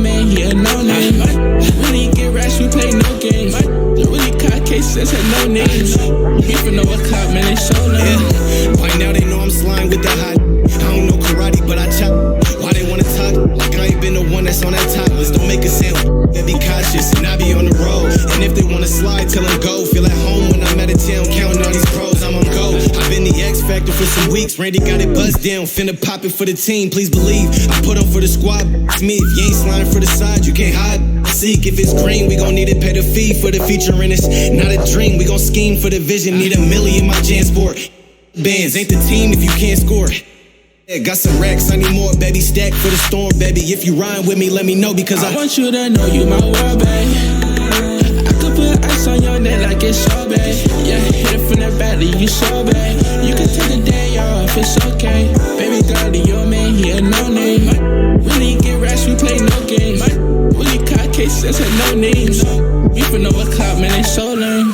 man, he a no-name. Really get rash, we play no games. Really caught cases, had no names. Beefing over clout, man, they so lame. By now they know I'm slime with that hot. I don't know karate, but I chop. Why they wanna talk like I ain't been the one that's on that top list? Don't make a sound, they be cautious, and I be on the road. And if they wanna slide, tell them go. Feel at home when I'm at a town, counting all these pros, I'm on go. I've been the X Factor for some weeks, Randy got it buzzed down. Finna pop it for the team, please believe. I put on for the squad, it's me. If you ain't sliding for the side, you can't hide. Seek if it's green, we gon' need to pay the fee for the feature, and it's not a dream. We gon' scheme for the vision, need $1 million my Jansport. Bands ain't the team if you can't score. Yeah, got some racks, I need more, baby. Stack for the storm, baby. If you rhyme with me, let me know, because I want you to know you my world, babe. I could put ice on your neck like it's sorbet. Yeah, hit it from the back, leave you sorbet. You can take a day off, it's okay. Baby girl, to your man, he a no-name. Really get rash, we play no games. Really caught cases, had no names. Beefing over clout, man, they so lame.